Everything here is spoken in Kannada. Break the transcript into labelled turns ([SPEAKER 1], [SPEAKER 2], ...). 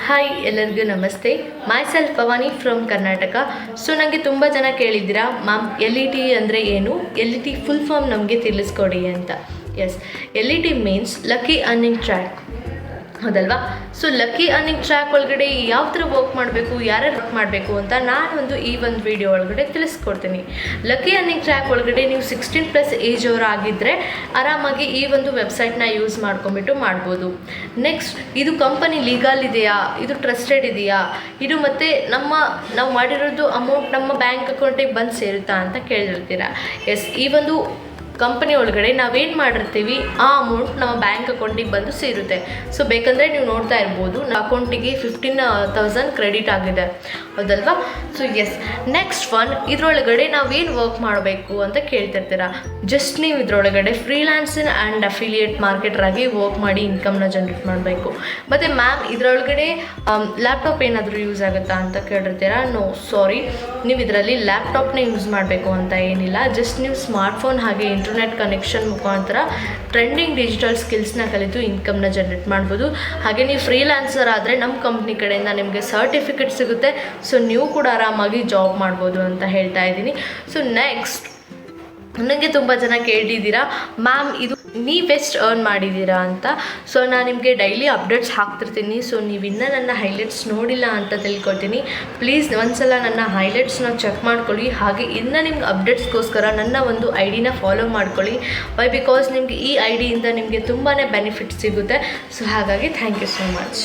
[SPEAKER 1] ಹಾಯ್ ಎಲ್ಲರಿಗೂ ನಮಸ್ತೆ. My self Bhavani from Karnataka. So ನನಗೆ ತುಂಬ ಜನ ಕೇಳಿದ್ದೀರಾ ಮ್ಯಾಮ್ LET ಅಂದರೆ ಏನು, LET ಫುಲ್ ಫಾರ್ಮ್ ನಮಗೆ ತಿಳಿಸ್ಕೊಡಿ ಅಂತ. Yes, LET means lucky earning track, ಹೌದಲ್ವಾ? ಸೊ ಲಕ್ಕಿ ಅರ್ನಿಂಗ್ ಟ್ರ್ಯಾಕ್ ಒಳಗಡೆ ಯಾವ ಥರ ವರ್ಕ್ ಮಾಡಬೇಕು, ಯಾರ್ಯಾರು ವರ್ಕ್ ಮಾಡಬೇಕು ಅಂತ ನಾನೊಂದು ಈ ಒಂದು ವಿಡಿಯೋ ಒಳಗಡೆ ತಿಳಿಸ್ಕೊಡ್ತೀನಿ. ಲಕ್ಕಿ ಅರ್ನಿಂಗ್ ಟ್ರ್ಯಾಕ್ ಒಳಗಡೆ ನೀವು 16+ ಏಜ್ ಅವರು ಆಗಿದ್ದರೆ ಆರಾಮಾಗಿ ಈ ಒಂದು ವೆಬ್ಸೈಟ್ನ ಯೂಸ್ ಮಾಡ್ಕೊಂಬಿಟ್ಟು ಮಾಡ್ಬೋದು. ನೆಕ್ಸ್ಟ್, ಇದು ಕಂಪನಿ ಲೀಗಲ್ ಇದೆಯಾ, ಇದು ಟ್ರಸ್ಟೆಡ್ ಇದೆಯಾ, ಇದು ಮತ್ತು ನಾವು ಮಾಡಿರೋದು ಅಮೌಂಟ್ ನಮ್ಮ ಬ್ಯಾಂಕ್ ಅಕೌಂಟಿಗೆ ಬಂದು ಸೇರುತ್ತಾ ಅಂತ ಕೇಳಿರ್ತೀರ. ಎಸ್, ಈ ಒಂದು ಕಂಪನಿ ಒಳಗಡೆ ನಾವೇನು ಮಾಡಿರ್ತೀವಿ ಆ ಅಮೌಂಟ್ ನಮ್ಮ ಬ್ಯಾಂಕ್ ಅಕೌಂಟಿಗೆ ಬಂದು ಸೇರುತ್ತೆ. ಸೊ ಬೇಕಂದರೆ ನೀವು ನೋಡ್ತಾ ಇರ್ಬೋದು, ನಮ್ಮ ಅಕೌಂಟಿಗೆ 15,000 ಕ್ರೆಡಿಟ್ ಆಗಿದೆ, ಹೌದಲ್ವಾ? ಸೊ ಎಸ್, ನೆಕ್ಸ್ಟ್ ಇದರೊಳಗಡೆ ನಾವೇನು ವರ್ಕ್ ಮಾಡಬೇಕು ಅಂತ ಕೇಳ್ತಿರ್ತೀರ. ಜಸ್ಟ್ ನೀವು ಇದರೊಳಗಡೆ ಫ್ರೀಲಾನ್ಸಿಂಗ್ ಆ್ಯಂಡ್ ಅಫಿಲಿಯೇಟ್ ಮಾರ್ಕೆಟರ್ ಆಗಿ ವರ್ಕ್ ಮಾಡಿ ಇನ್ಕಮ್ನ ಜನ್ರೇಟ್ ಮಾಡಬೇಕು. ಮತ್ತು ಮ್ಯಾಮ್ ಇದರೊಳಗಡೆ ಲ್ಯಾಪ್ಟಾಪ್ ಏನಾದರೂ ಯೂಸ್ ಆಗುತ್ತಾ ಅಂತ ಕೇಳಿರ್ತೀರ. ನೋ ಸಾರಿ, ನೀವು ಇದರಲ್ಲಿ ಲ್ಯಾಪ್ಟಾಪ್ನ ಯೂಸ್ ಮಾಡಬೇಕು ಅಂತ ಏನಿಲ್ಲ. ಜಸ್ಟ್ ನೀವು ಸ್ಮಾರ್ಟ್ಫೋನ್ ಹಾಗೆ ಇಂಟರ್ನೆಟ್ ಕನೆಕ್ಷನ್ ಮುಖಾಂತರ ಟ್ರೆಂಡಿಂಗ್ ಡಿಜಿಟಲ್ ಸ್ಕಿಲ್ಸ್ನ ಕಲಿತು ಇನ್ಕಮ್ನ ಜನ್ರೇಟ್ ಮಾಡ್ಬೋದು. ಹಾಗೆ ನೀವು ಫ್ರೀಲಾನ್ಸರ್ ಆದರೆ ನಮ್ಮ ಕಂಪ್ನಿ ಕಡೆಯಿಂದ ನಿಮಗೆ ಸರ್ಟಿಫಿಕೇಟ್ ಸಿಗುತ್ತೆ. ಸೊ ನೀವು ಕೂಡ ಆರಾಮಾಗಿ ಜಾಬ್ ಮಾಡ್ಬೋದು ಅಂತ ಹೇಳ್ತಾ ಇದ್ದೀನಿ. ಸೊ ನೆಕ್ಸ್ಟ್, ನನಗೆ ತುಂಬ ಜನ ಕೇಳಿದ್ದೀರಾ ಮ್ಯಾಮ್ ಇದು ನೀವೆಷ್ಟು ಅರ್ನ್ ಮಾಡಿದ್ದೀರಾ ಅಂತ. ಸೊ ನಾನು ನಿಮಗೆ ಡೈಲಿ ಅಪ್ಡೇಟ್ಸ್ ಹಾಕ್ತಿರ್ತೀನಿ. ಸೊ ನೀವು ಇನ್ನೂ ನನ್ನ ಹೈಲೈಟ್ಸ್ ನೋಡಿಲ್ಲ ಅಂತ ತಿಳ್ಕೊಳ್ತೀನಿ. ಪ್ಲೀಸ್ ಒಂದ್ಸಲ ನನ್ನ ಹೈಲೈಟ್ಸ್ನ ಚೆಕ್ ಮಾಡ್ಕೊಳ್ಳಿ. ಹಾಗೆ ಇನ್ನು ನಿಮ್ಗೆ ಅಪ್ಡೇಟ್ಸ್ಗೋಸ್ಕರ ನನ್ನ ಒಂದು ID ನ ಫಾಲೋ ಮಾಡ್ಕೊಳ್ಳಿ. ವೈ ಬಿಕಾಸ್ ನಿಮಗೆ ಈ ID ಇಂದ ನಿಮಗೆ ತುಂಬಾ ಬೆನಿಫಿಟ್ ಸಿಗುತ್ತೆ. ಸೊ ಹಾಗಾಗಿ ಥ್ಯಾಂಕ್ ಯು ಸೋ ಮಚ್.